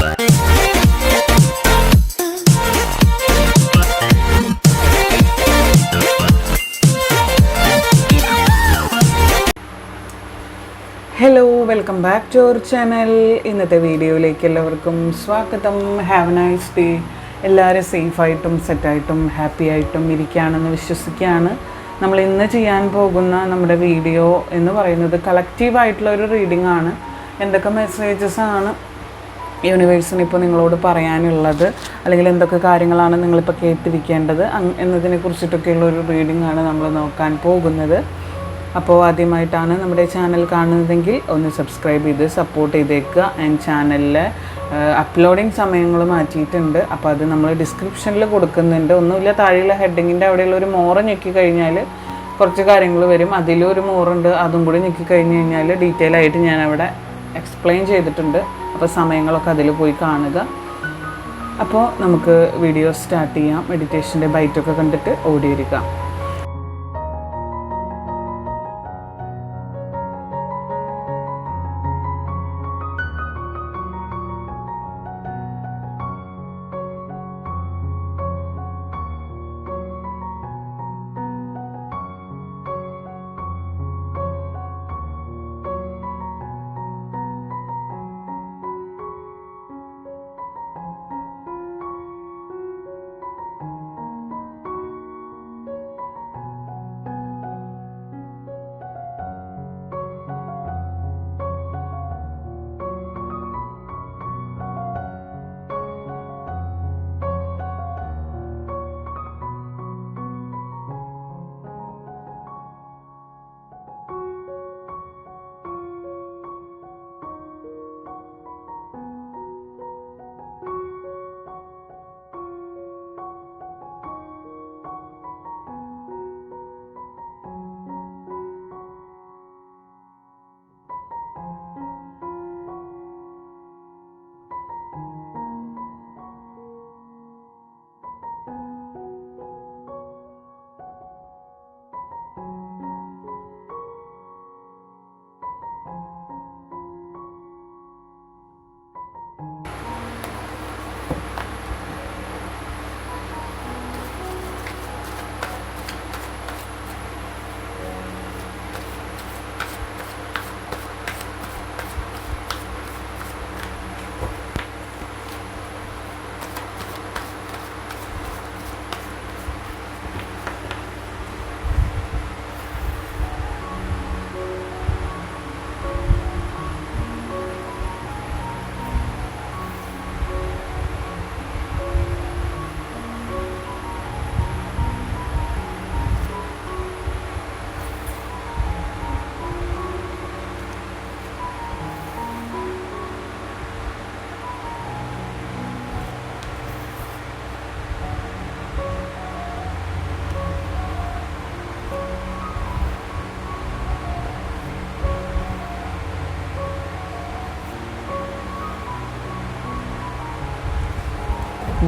Hello, welcome back to our channel. ഇന്നത്തെ വീഡിയോയിലേക്ക് എല്ലാവർക്കും സ്വാഗതം. Have a nice day. എല്ലാവരും സേഫായിട്ടും സെറ്റായിട്ടും ഹാപ്പി ആയിട്ടും ഇരിക്കുകയാണെന്ന് വിശ്വസിക്കുകയാണ്. നമ്മൾ ഇന്ന് ചെയ്യാൻ പോകുന്ന നമ്മുടെ വീഡിയോ എന്ന് പറയുന്നത് കളക്റ്റീവായിട്ടുള്ള ഒരു റീഡിംഗ് ആണ്. എന്തൊക്കെ മെസ്സേജസ് ആണ് യൂണിവേഴ്സിന് ഇപ്പോൾ നിങ്ങളോട് പറയാനുള്ളത്, അല്ലെങ്കിൽ എന്തൊക്കെ കാര്യങ്ങളാണ് നിങ്ങളിപ്പോൾ കേട്ടിരിക്കേണ്ടത് എന്നതിനെ കുറിച്ചിട്ടൊക്കെയുള്ള ഒരു റീഡിംഗ് ആണ് നമ്മൾ നോക്കാൻ പോകുന്നത്. അപ്പോൾ ആദ്യമായിട്ടാണ് നമ്മുടെ ചാനൽ കാണുന്നതെങ്കിൽ ഒന്ന് സബ്സ്ക്രൈബ് ചെയ്ത് സപ്പോർട്ട് ചെയ്തേക്കുക. ആൻഡ് ചാനലിൽ അപ്ലോഡിങ് സമയങ്ങൾ മാറ്റിയിട്ടുണ്ട്. അപ്പോൾ അത് നമ്മൾ ഡിസ്ക്രിപ്ഷനിൽ കൊടുക്കുന്നുണ്ട്. ഒന്നുമില്ല, താഴെയുള്ള ഹെഡിങ്ങിൻ്റെ അവിടെയുള്ള ഒരു മോറ് ഞെക്കി കഴിഞ്ഞാൽ കുറച്ച് കാര്യങ്ങൾ വരും. അതിലൊരു മോറുണ്ട്, അതും കൂടി ഞെക്കി കഴിഞ്ഞ് കഴിഞ്ഞാൽ ഡീറ്റെയിൽ ആയിട്ട് ഞാൻ അവിടെ എക്സ്പ്ലെയിൻ ചെയ്തിട്ടുണ്ട്. അപ്പോൾ സമയങ്ങളൊക്കെ അതിൽ പോയി കാണുക. അപ്പോൾ നമുക്ക് വീഡിയോ സ്റ്റാർട്ട് ചെയ്യാം. മെഡിറ്റേഷൻ്റെ ബൈറ്റൊക്കെ കണ്ടിട്ട് ഓടിയിരിക്കാം.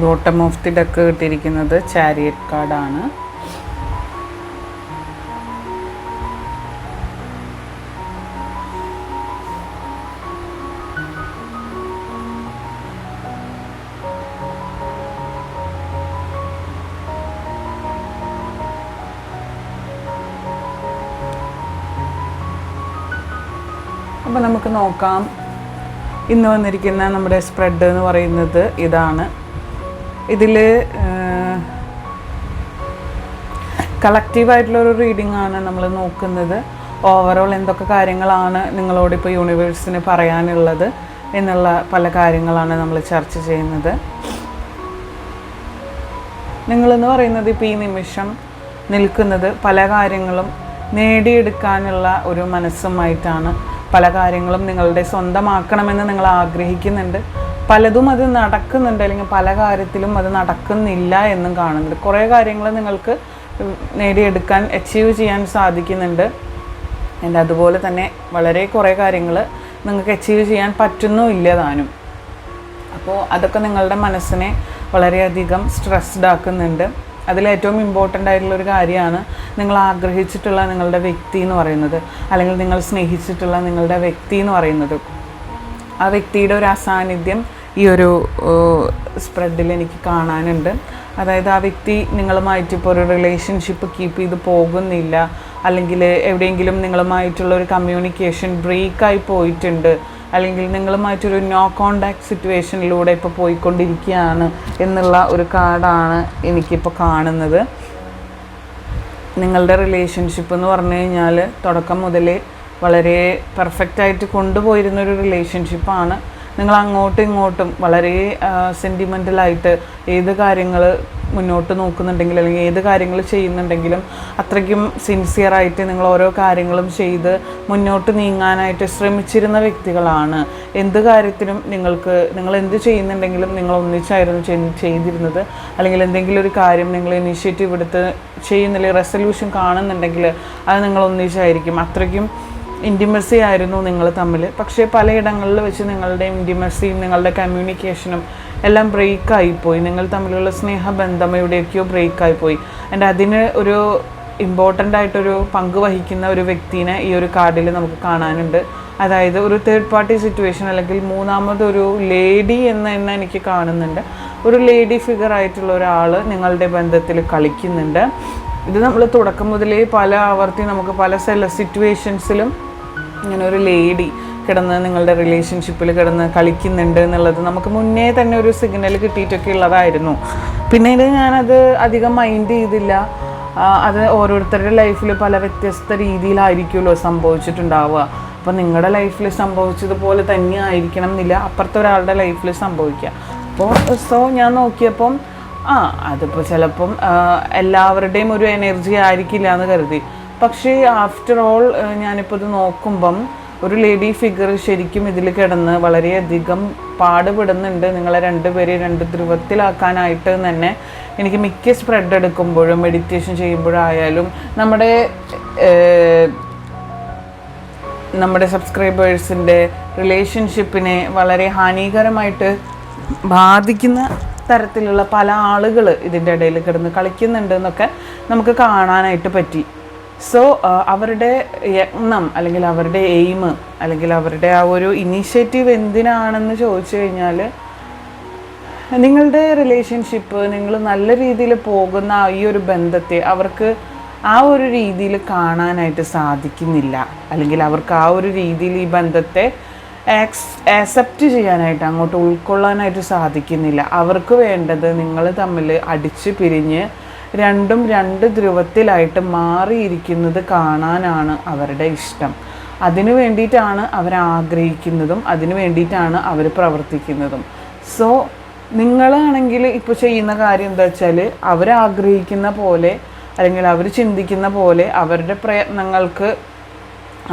ബോട്ടം ഓഫ് ദി ഡെക്ക് കിട്ടിയിരിക്കുന്നത് ചാരിയറ്റ് കാർഡാണ്. അപ്പോൾ നമുക്ക് നോക്കാം. ഇന്ന് വന്നിരിക്കുന്ന നമ്മുടെ സ്പ്രെഡ് എന്ന് പറയുന്നത് ഇതാണ്. ഇതിൽ കളക്റ്റീവായിട്ടുള്ളൊരു റീഡിംഗ് ആണ് നമ്മൾ നോക്കുന്നത്. ഓവറോൾ എന്തൊക്കെ കാര്യങ്ങളാണ് നിങ്ങളോടിപ്പോൾ യൂണിവേഴ്സിന് പറയാനുള്ളത് എന്നുള്ള പല കാര്യങ്ങളാണ് നമ്മൾ ചർച്ച ചെയ്യുന്നത്. നിങ്ങളെന്ന് പറയുന്നത് ഇപ്പോൾ ഈ നിമിഷം നിൽക്കുന്നത് പല കാര്യങ്ങളും നേടിയെടുക്കാനുള്ള ഒരു മനസ്സുമായിട്ടാണ്. പല കാര്യങ്ങളും നിങ്ങളുടെ സ്വന്തമാക്കണമെന്ന് നിങ്ങൾ ആഗ്രഹിക്കുന്നുണ്ട്. പലതും അത് നടക്കുന്നുണ്ട്, അല്ലെങ്കിൽ പല കാര്യത്തിലും അത് നടക്കുന്നില്ല എന്നും കാണുന്നുണ്ട്. കുറേ കാര്യങ്ങൾ നിങ്ങൾക്ക് നേടിയെടുക്കാൻ അച്ചീവ് ചെയ്യാൻ സാധിക്കുന്നുണ്ട്. ആൻഡ് അതുപോലെ തന്നെ വളരെ കുറേ കാര്യങ്ങൾ നിങ്ങൾക്ക് അച്ചീവ് ചെയ്യാൻ പറ്റുന്നുമില്ല താനും. അപ്പോൾ അതൊക്കെ നിങ്ങളുടെ മനസ്സിനെ വളരെയധികം സ്ട്രെസ്ഡ് ആക്കുന്നുണ്ട്. അതിലേറ്റവും ഇമ്പോർട്ടൻ്റ് ആയിട്ടുള്ളൊരു കാര്യമാണ് നിങ്ങൾ ആഗ്രഹിച്ചിട്ടുള്ള നിങ്ങളുടെ വ്യക്തി എന്ന് പറയുന്നത്, അല്ലെങ്കിൽ നിങ്ങൾ സ്നേഹിച്ചിട്ടുള്ള നിങ്ങളുടെ വ്യക്തി എന്ന് പറയുന്നത്. ആ വ്യക്തിയുടെ ഒരു അസാന്നിധ്യം ഈ ഒരു സ്പ്രെഡിൽ എനിക്ക് കാണാനുണ്ട്. അതായത് ആ വ്യക്തി നിങ്ങളുമായിട്ട് ഇപ്പോൾ ഒരു റിലേഷൻഷിപ്പ് കീപ്പ് ചെയ്ത് പോകുന്നില്ല, അല്ലെങ്കിൽ എവിടെയെങ്കിലും നിങ്ങളുമായിട്ടുള്ളൊരു കമ്മ്യൂണിക്കേഷൻ ബ്രേക്കായി പോയിട്ടുണ്ട്, അല്ലെങ്കിൽ നിങ്ങളുമായിട്ടൊരു നോ കോണ്ടാക്ട് സിറ്റുവേഷനിലൂടെ ഇപ്പോൾ പോയിക്കൊണ്ടിരിക്കുകയാണ് എന്നുള്ള ഒരു കാർഡാണ് എനിക്കിപ്പോൾ കാണുന്നത്. നിങ്ങളുടെ റിലേഷൻഷിപ്പ് എന്ന് പറഞ്ഞു കഴിഞ്ഞാൽ തുടക്കം മുതലേ വളരെ പെർഫെക്റ്റായിട്ട് കൊണ്ടുപോയിരുന്നൊരു റിലേഷൻഷിപ്പാണ്. നിങ്ങൾ അങ്ങോട്ടും ഇങ്ങോട്ടും വളരെ സെൻറ്റിമെൻ്റലായിട്ട് ഏത് കാര്യങ്ങൾ മുന്നോട്ട് നോക്കുന്നുണ്ടെങ്കിലും അല്ലെങ്കിൽ ഏത് കാര്യങ്ങൾ ചെയ്യുന്നുണ്ടെങ്കിലും അത്രയ്ക്കും സിൻസിയറായിട്ട് നിങ്ങൾ ഓരോ കാര്യങ്ങളും ചെയ്ത് മുന്നോട്ട് നീങ്ങാനായിട്ട് ശ്രമിച്ചിരുന്ന വ്യക്തികളാണ്. എന്ത് കാര്യത്തിനും നിങ്ങൾ എന്ത് ചെയ്യുന്നുണ്ടെങ്കിലും നിങ്ങൾ ഒന്നിച്ചായിരുന്നു ചെയ്തിരുന്നത്. അല്ലെങ്കിൽ എന്തെങ്കിലും ഒരു കാര്യം നിങ്ങൾ ഇനീഷ്യേറ്റീവ് എടുത്ത് ചെയ്യുന്നില്ല, റെസൊല്യൂഷൻ കാണുന്നുണ്ടെങ്കിൽ അത് നിങ്ങൾ ഒന്നിച്ചായിരിക്കും. അത്രയ്ക്കും ഇൻറ്റിമസി ആയിരുന്നു നിങ്ങൾ തമ്മിൽ. പക്ഷേ പലയിടങ്ങളിൽ വെച്ച് നിങ്ങളുടെ ഇൻറ്റിമസിയും നിങ്ങളുടെ കമ്മ്യൂണിക്കേഷനും എല്ലാം ബ്രേക്കായിപ്പോയി. നിങ്ങൾ തമ്മിലുള്ള സ്നേഹബന്ധം എവിടെയൊക്കെയോ ബ്രേക്കായിപ്പോയി. ആൻഡ് അതിന് ഒരു ഇമ്പോർട്ടൻ്റ് ആയിട്ടൊരു പങ്ക് വഹിക്കുന്ന ഒരു വ്യക്തിനെ ഈ ഒരു കാർഡിൽ നമുക്ക് കാണാനുണ്ട്. അതായത് ഒരു തേർഡ് പാർട്ടി സിറ്റുവേഷൻ, അല്ലെങ്കിൽ മൂന്നാമതൊരു ലേഡി എന്ന് എനിക്ക് കാണുന്നുണ്ട്. ഒരു ലേഡി ഫിഗർ ആയിട്ടുള്ള ഒരാൾ നിങ്ങളുടെ ബന്ധത്തിൽ കളിക്കുന്നുണ്ട്. ഇത് നമ്മൾ തുടക്കം മുതലേ പല ആവർത്തി നമുക്ക് പല സിറ്റുവേഷൻസിലും ഇങ്ങനെ ഒരു ലേഡി കിടന്ന് നിങ്ങളുടെ റിലേഷൻഷിപ്പിൽ കിടന്ന് കളിക്കുന്നുണ്ട് എന്നുള്ളത് നമുക്ക് മുന്നേ തന്നെ ഒരു സിഗ്നൽ കിട്ടിയിട്ടൊക്കെ ഉള്ളതായിരുന്നു. പിന്നീട് ഞാനത് അധികം മൈൻഡ് ചെയ്തില്ല. അത് ഓരോരുത്തരുടെ ലൈഫിൽ പല വ്യത്യസ്ത രീതിയിലായിരിക്കുമല്ലോ സംഭവിച്ചിട്ടുണ്ടാവുക. അപ്പോൾ നിങ്ങളുടെ ലൈഫിൽ സംഭവിച്ചതുപോലെ തന്നെ ആയിരിക്കണം എന്നില്ല അപ്പുറത്തെ ഒരാളുടെ ലൈഫിൽ സംഭവിക്കുക. അപ്പോൾ ഞാൻ നോക്കിയപ്പം അതിപ്പോൾ ചിലപ്പം എല്ലാവരുടെയും ഒരു എനർജി ആയിരിക്കില്ല എന്ന് കരുതി. പക്ഷേ ആഫ്റ്റർ ഓൾ ഞാനിപ്പോൾ ഇത് നോക്കുമ്പം ഒരു ലേഡി ഫിഗർ ശരിക്കും ഇതിൽ കിടന്ന് വളരെയധികം പാടുപെടുന്നുണ്ട് നിങ്ങളെ രണ്ടുപേരെയും രണ്ട് ധ്രുവത്തിലാക്കാനായിട്ട് തന്നെ. എനിക്ക് മിക്ക സ്പ്രെഡ് എടുക്കുമ്പോഴും മെഡിറ്റേഷൻ ചെയ്യുമ്പോഴായാലും നമ്മുടെ സബ്സ്ക്രൈബേഴ്സിൻ്റെ റിലേഷൻഷിപ്പിനെ വളരെ ഹാനികരമായിട്ട് ബാധിക്കുന്ന തരത്തിലുള്ള പല ആളുകൾ ഇതിൻ്റെ ഇടയിൽ കിടന്ന് കളിക്കുന്നുണ്ട് എന്നൊക്കെ നമുക്ക് കാണാനായിട്ട് പറ്റി. സോ അവരുടെ യത്നം അല്ലെങ്കിൽ അവരുടെ എയിം അല്ലെങ്കിൽ അവരുടെ ആ ഒരു ഇനീഷ്യേറ്റീവ് എന്തിനാണെന്ന് ചോദിച്ചു കഴിഞ്ഞാൽ നിങ്ങളുടെ റിലേഷൻഷിപ്പ് നിങ്ങൾ നല്ല രീതിയിൽ പോകുന്ന ഈ ഒരു ബന്ധത്തെ അവർക്ക് ആ ഒരു രീതിയിൽ കാണാനായിട്ട് സാധിക്കുന്നില്ല, അല്ലെങ്കിൽ അവർക്ക് ആ ഒരു രീതിയിൽ ഈ ബന്ധത്തെ ആക്സെപ്റ്റ് ചെയ്യാനായിട്ട് അങ്ങോട്ട് ഉൾക്കൊള്ളാനായിട്ട് സാധിക്കുന്നില്ല. അവർക്ക് വേണ്ടത് നിങ്ങൾ തമ്മിൽ അടിച്ച് പിരിഞ്ഞ് രണ്ടും രണ്ട് ധ്രുവത്തിലായിട്ട് മാറിയിരിക്കുന്നത് കാണാനാണ് അവരുടെ ഇഷ്ടം. അതിനു വേണ്ടിയിട്ടാണ് അവർ ആഗ്രഹിക്കുന്നതും അതിനു വേണ്ടിയിട്ടാണ് അവർ പ്രവർത്തിക്കുന്നതും. സോ നിങ്ങളാണെങ്കിൽ ഇപ്പോൾ ചെയ്യുന്ന കാര്യം എന്താ വെച്ചാൽ അവരാഗ്രഹിക്കുന്ന പോലെ അല്ലെങ്കിൽ അവർ ചിന്തിക്കുന്ന പോലെ അവരുടെ പ്രയത്നങ്ങൾക്ക്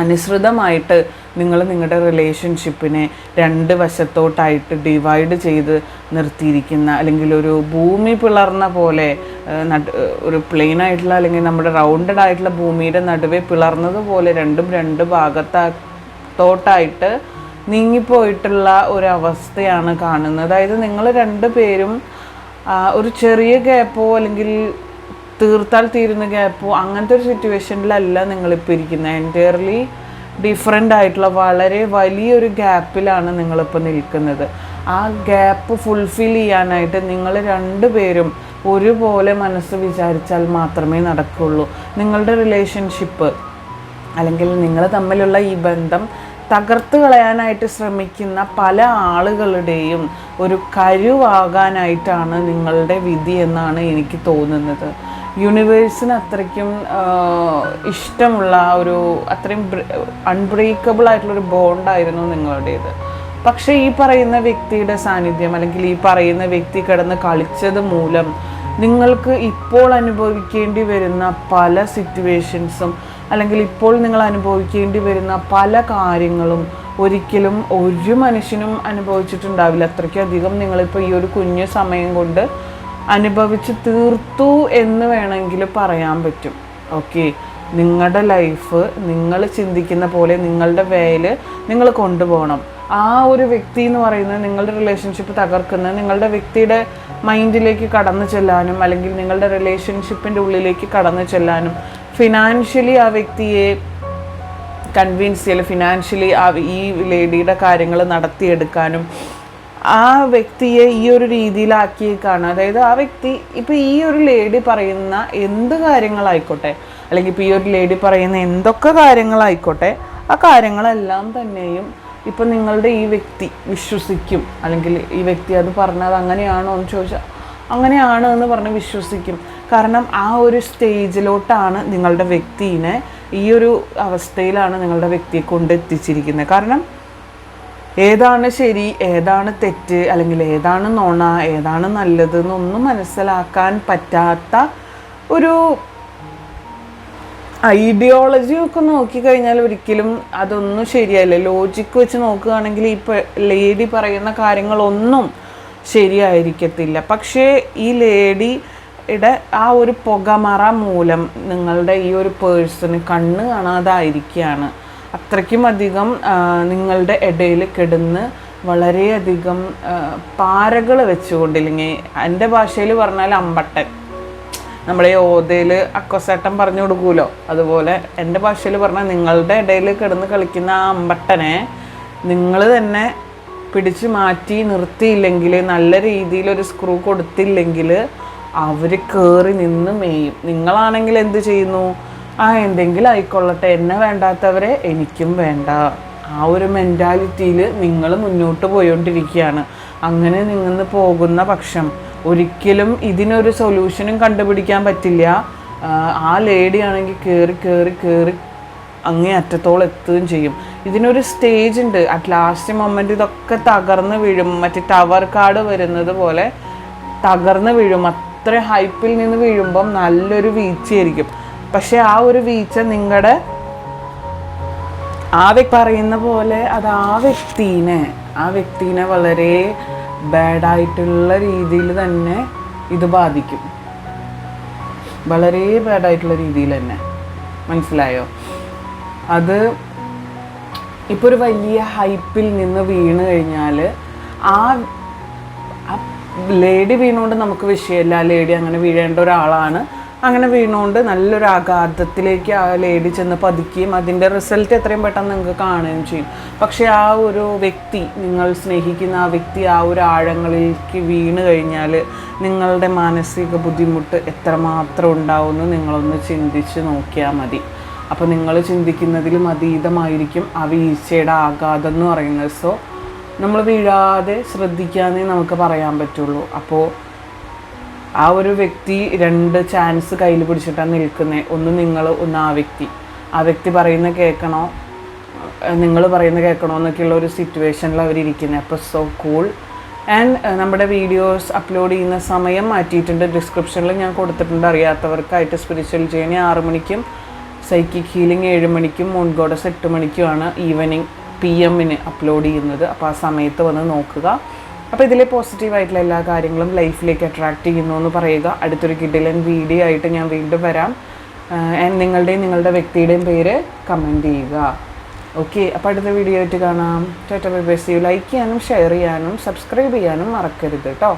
അനുസൃതമായിട്ട് നിങ്ങൾ നിങ്ങളുടെ റിലേഷൻഷിപ്പിനെ രണ്ട് വശത്തോട്ടായിട്ട് ഡിവൈഡ് ചെയ്ത് നിർത്തിയിരിക്കുന്ന, അല്ലെങ്കിൽ ഒരു ഭൂമി പിളർന്ന പോലെ ഒരു പ്ലെയിൻ ആയിട്ടുള്ള അല്ലെങ്കിൽ നമ്മുടെ റൗണ്ടഡ് ആയിട്ടുള്ള ഭൂമിയുടെ നടുവെ പിളർന്നതുപോലെ രണ്ടും രണ്ട് ഭാഗത്തോട്ടായിട്ട് നീങ്ങിപ്പോയിട്ടുള്ള ഒരവസ്ഥയാണ് കാണുന്നത്. അതായത് നിങ്ങൾ രണ്ടുപേരും ഒരു ചെറിയ ഗ്യാപ്പോ അല്ലെങ്കിൽ തീർത്താൽ തീരുന്ന ഗ്യാപ്പോ അങ്ങനത്തെ ഒരു സിറ്റുവേഷനിലല്ല നിങ്ങളിപ്പോൾ ഇരിക്കുന്നത്. എൻറ്റയർലി ഡിഫറെൻ്റ് ആയിട്ടുള്ള വളരെ വലിയൊരു ഗ്യാപ്പിലാണ് നിങ്ങളിപ്പോൾ നിൽക്കുന്നത്. ആ ഗ്യാപ്പ് ഫുൾഫിൽ ചെയ്യാനായിട്ട് നിങ്ങൾ രണ്ടുപേരും ഒരുപോലെ മനസ്സ് വിചാരിച്ചാൽ മാത്രമേ നടക്കുകയുള്ളൂ. നിങ്ങളുടെ റിലേഷൻഷിപ്പ് അല്ലെങ്കിൽ നിങ്ങൾ തമ്മിലുള്ള ഈ ബന്ധം തകർത്ത് കളയാനായിട്ട് ശ്രമിക്കുന്ന പല ആളുകളുടെയും ഒരു കരുവാകാനായിട്ടാണ് നിങ്ങളുടെ വിധി എന്നാണ് എനിക്ക് തോന്നുന്നത്. യൂണിവേഴ്സിന് അത്രയ്ക്കും ഇഷ്ടമുള്ള ഒരു അത്രയും അൺബ്രേക്കബിൾ ആയിട്ടുള്ളൊരു ബോണ്ടായിരുന്നു നിങ്ങളുടേത്. പക്ഷേ ഈ പറയുന്ന വ്യക്തിയുടെ സാന്നിധ്യം അല്ലെങ്കിൽ ഈ പറയുന്ന വ്യക്തി കിടന്ന് കളിച്ചത് മൂലം നിങ്ങൾക്ക് ഇപ്പോൾ അനുഭവിക്കേണ്ടി വരുന്ന പല സിറ്റുവേഷൻസും അല്ലെങ്കിൽ ഇപ്പോൾ നിങ്ങൾ അനുഭവിക്കേണ്ടി വരുന്ന പല കാര്യങ്ങളും ഒരിക്കലും ഒരു മനുഷ്യനും അനുഭവിച്ചിട്ടുണ്ടാവില്ല. അത്രയ്ക്കധികം നിങ്ങളിപ്പോൾ ഈ ഒരു കുഞ്ഞു സമയം കൊണ്ട് അനുഭവിച്ച് തീർത്തു എന്ന് വേണമെങ്കിൽ പറയാൻ പറ്റും. ഓക്കെ, നിങ്ങളുടെ ലൈഫ് നിങ്ങൾ ചിന്തിക്കുന്ന പോലെ നിങ്ങളുടെ വേയിൽ നിങ്ങൾ കൊണ്ടുപോകണം. ആ ഒരു വ്യക്തി എന്ന് പറയുന്നത് നിങ്ങളുടെ റിലേഷൻഷിപ്പ് തകർക്കുന്നത് നിങ്ങളുടെ വ്യക്തിയുടെ മൈൻഡിലേക്ക് കടന്നു ചെല്ലാനും അല്ലെങ്കിൽ നിങ്ങളുടെ റിലേഷൻഷിപ്പിൻ്റെ ഉള്ളിലേക്ക് കടന്നു ചെല്ലാനും ഫിനാൻഷ്യലി ആ വ്യക്തിയെ കൺവിൻസ് ചെയ്യൽ, ഫിനാൻഷ്യലി ഈ ലേഡിയുടെ കാര്യങ്ങൾ നടത്തിയെടുക്കാനും ആ വ്യക്തിയെ ഈ ഒരു രീതിയിലാക്കിയേക്കാണ്. അതായത് ആ വ്യക്തി ഇപ്പോൾ ഈ ഒരു ലേഡി പറയുന്ന എന്ത് കാര്യങ്ങളായിക്കോട്ടെ, അല്ലെങ്കിൽ ഇപ്പോൾ ഈ ഒരു ലേഡി പറയുന്ന എന്തൊക്കെ കാര്യങ്ങളായിക്കോട്ടെ, ആ കാര്യങ്ങളെല്ലാം തന്നെയും ഇപ്പം നിങ്ങളുടെ ഈ വ്യക്തി വിശ്വസിക്കും. അല്ലെങ്കിൽ ഈ വ്യക്തി അത് പറഞ്ഞത് അങ്ങനെയാണോ എന്ന് ചോദിച്ചാൽ അങ്ങനെയാണ് എന്ന് പറഞ്ഞ് വിശ്വസിക്കും. കാരണം ആ ഒരു സ്റ്റേജിലോട്ടാണ് നിങ്ങളുടെ വ്യക്തിനെ, ഈ ഒരു അവസ്ഥയിലാണ് നിങ്ങളുടെ വ്യക്തിയെ കൊണ്ടെത്തിച്ചിരിക്കുന്നത്. കാരണം ഏതാണ് ശരി, ഏതാണ് തെറ്റ്, അല്ലെങ്കിൽ ഏതാണ് നുണ, ഏതാണ് നല്ലത് എന്നൊന്നും മനസ്സിലാക്കാൻ പറ്റാത്ത ഒരു ഐഡിയോളജി ഒക്കെ നോക്കിക്കഴിഞ്ഞാൽ ഒരിക്കലും അതൊന്നും ശരിയല്ല. ലോജിക്ക് വെച്ച് നോക്കുകയാണെങ്കിൽ ഈ ലേഡി പറയുന്ന കാര്യങ്ങളൊന്നും ശരിയായിരിക്കത്തില്ല. പക്ഷേ ഈ ലേഡിയുടെ ആ ഒരു പുകമറ മൂലം നിങ്ങളുടെ ഈ ഒരു പേഴ്സണ് കണ്ണ് കാണാതായിരിക്കുകയാണ്. അത്രയ്ക്കും അധികം നിങ്ങളുടെ ഇടയിൽ കിടന്ന് വളരെയധികം പാരകൾ വെച്ചുകൊണ്ടില്ലെങ്കിൽ, എൻ്റെ ഭാഷയിൽ പറഞ്ഞാൽ അമ്പട്ടൻ, നമ്മളെ ഓതയിൽ അക്കോസേട്ടൻ പറഞ്ഞു കൊടുക്കുമല്ലോ, അതുപോലെ എൻ്റെ ഭാഷയിൽ പറഞ്ഞാൽ നിങ്ങളുടെ ഇടയിൽ കിടന്ന് കളിക്കുന്ന ആ അമ്പട്ടനെ നിങ്ങൾ തന്നെ പിടിച്ച് മാറ്റി നിർത്തിയില്ലെങ്കിൽ, നല്ല രീതിയിലൊരു സ്ക്രൂ കൊടുത്തില്ലെങ്കിൽ അവർ കയറി നിന്ന് മേയും. നിങ്ങളാണെങ്കിൽ എന്ത് ചെയ്യുന്നു? എന്തെങ്കിലും ആയിക്കൊള്ളട്ടെ, എന്നെ വേണ്ടാത്തവരെ എനിക്കും വേണ്ട, ആ ഒരു മെൻറ്റാലിറ്റിയിൽ നിങ്ങൾ മുന്നോട്ട് പോയിക്കൊണ്ടിരിക്കുകയാണ്. അങ്ങനെ നിന്ന് പോകുന്ന പക്ഷം ഒരിക്കലും ഇതിനൊരു സൊല്യൂഷനും കണ്ടുപിടിക്കാൻ പറ്റില്ല. ആ ലേഡി ആണെങ്കിൽ കയറി കയറി കയറി അങ്ങേ അറ്റത്തോളം എത്തുകയും ചെയ്യും. ഇതിനൊരു സ്റ്റേജ് ഉണ്ട്. അറ്റ് ലാസ്റ്റ് മൊമെൻ്റ് ഇതൊക്കെ തകർന്ന് വീഴും. മറ്റേ ടവർ കാർഡ് വരുന്നത് പോലെ തകർന്ന് വീഴും. അത്ര ഹൈപ്പിൽ നിന്ന് വീഴുമ്പം നല്ലൊരു വീഴ്ചയായിരിക്കും. പക്ഷെ ആ ഒരു വീഴ്ച നിങ്ങളുടെ പറയുന്ന പോലെ അത് ആ വ്യക്തിനെ വളരെ ബാഡായിട്ടുള്ള രീതിയിൽ തന്നെ ഇത് ബാധിക്കും. വളരെ ബാഡായിട്ടുള്ള രീതിയിൽ തന്നെ. മനസ്സിലായോ? അത് ഇപ്പോൾ ഒരു വലിയ ഹൈപ്പിൽ നിന്ന് വീണ് കഴിഞ്ഞാൽ ആ ലേഡി വീണുകൊണ്ട് നമുക്ക് വിഷയമില്ല. ആ ലേഡി അങ്ങനെ വീഴേണ്ട ഒരാളാണ്. അങ്ങനെ വീണുകൊണ്ട് നല്ലൊരു ആഘാതത്തിലേക്ക് ആ ലേഡി ചെന്ന് പതിക്കുകയും അതിൻ്റെ റിസൾട്ട് എത്രയും പെട്ടെന്ന് നിങ്ങൾക്ക് കാണുകയും ചെയ്യും. പക്ഷേ ആ ഒരു വ്യക്തി, നിങ്ങൾ സ്നേഹിക്കുന്ന ആ വ്യക്തി ആ ഒരു ആഴങ്ങളിലേക്ക് വീണ് കഴിഞ്ഞാൽ നിങ്ങളുടെ മാനസിക ബുദ്ധിമുട്ട് എത്രമാത്രം ഉണ്ടാവുമെന്ന് നിങ്ങളൊന്ന് ചിന്തിച്ച് നോക്കിയാൽ മതി. അപ്പോൾ നിങ്ങൾ ചിന്തിക്കുന്നതിലും അതീതമായിരിക്കും ആ വീഴ്ചയുടെ ആഘാതം എന്ന് പറയുന്നത്. സോ നമ്മൾ വീഴാതെ ശ്രദ്ധിക്കാനേ നമുക്ക് പറയാൻ പറ്റുള്ളൂ. അപ്പോൾ ആ ഒരു വ്യക്തി 2 ചാൻസ് കയ്യിൽ പിടിച്ചിട്ടാണ് നിൽക്കുന്നത്. ഒന്ന് നിങ്ങൾ, ഒന്ന് ആ വ്യക്തി പറയുന്ന കേൾക്കണോ, നിങ്ങൾ പറയുന്ന കേൾക്കണോ എന്നൊക്കെയുള്ള ഒരു സിറ്റുവേഷനിൽ അവരിയ്ക്കുന്നത്. അപ്പോൾ സോ കൂൾ. ആൻഡ് നമ്മുടെ വീഡിയോസ് അപ്ലോഡ് ചെയ്യുന്ന സമയം മാറ്റിയിട്ടുണ്ട്. ഡിസ്ക്രിപ്ഷനിൽ ഞാൻ കൊടുത്തിട്ടുണ്ട്. അറിയാത്തവർക്കായിട്ട് സ്പിരിച്വൽ ജേണി 6 മണിക്കും സൈക്കിക് ഹീലിംഗ് 7 മണിക്കും മൂൺ ഗോഡസ് 8 മണിക്കുമാണ് ഈവനിങ് PM അപ്ലോഡ് ചെയ്യുന്നത്. അപ്പോൾ ആ സമയത്ത് വന്ന് നോക്കുക. അപ്പോൾ ഇതിലെ പോസിറ്റീവായിട്ടുള്ള എല്ലാ കാര്യങ്ങളും ലൈഫിലേക്ക് അട്രാക്റ്റ് ചെയ്യുന്നു എന്ന് പറയുക. അടുത്തൊരു കിഡിലൻ വീഡിയോ ആയിട്ട് ഞാൻ വീണ്ടും വരാം. ആൻഡ് നിങ്ങളുടെ വ്യക്തിയുടെയും പേര് കമൻറ്റ് ചെയ്യുക. ഓക്കെ, അപ്പോൾ അടുത്ത വീഡിയോ ആയിട്ട് കാണാം. Tata bye bye. See you. Like ചെയ്യാനും ഷെയർ ചെയ്യാനും സബ്സ്ക്രൈബ് ചെയ്യാനും മറക്കരുത് കേട്ടോ.